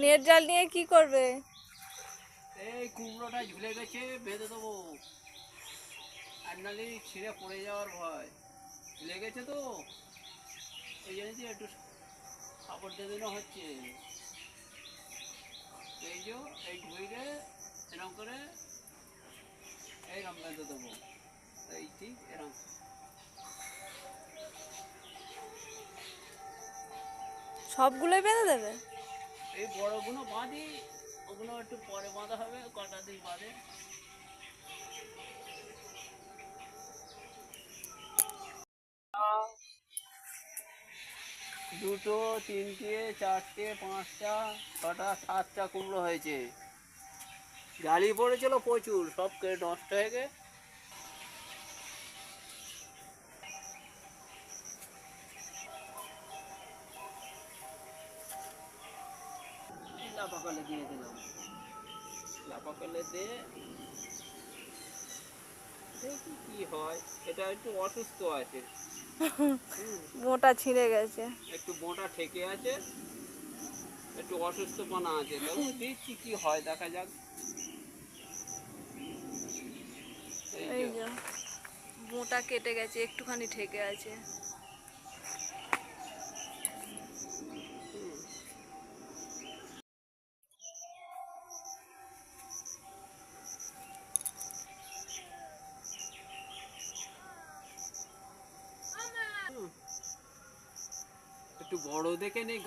Net জাল নিয়ে কি করবে? এই কুমড়োটা ঝুলে গেছে, বেঁধে দেবো, আর নাহলে ছিঁড়ে পড়ে যাওয়ার ভয়। ঝুলে গেছে তো এই জন্য একটু কাপড় দিয়ে দিনো হচ্ছে। এই যে এই ঘুরে এরকম করে এইরকম বেঁধে দেবো, এই ঠিক এরকম। সবগুলোই বেঁধে দেবে? এই বড়গুলো বাঁধি, ওগুলো একটু পরে বাঁধা হবে, কটা দিন বাদে। দুটো, তিনটে, চারটে, পাঁচটা, ছটা, সাতটা কুমড়ো হয়েছে। জালি পড়েছিল প্রচুর, সব নষ্ট হয়ে গে। লাপাকলে দিয়ে দিলাম, লাপাকলে দিয়ে দেখি কি হয়। এটা একটু অসুস্থ আছে, মোটা ছিঁড়ে গেছে। একটু মোটা ঠেকে আছে, একটু অসুস্থপনা আছে। তবু দিচ্ছি, কি হয় দেখা যাক। এই এই যে যে মোটা কেটে গেছে, একটুখানি ঠেকে আছে। একটু বড় দেখে নেই।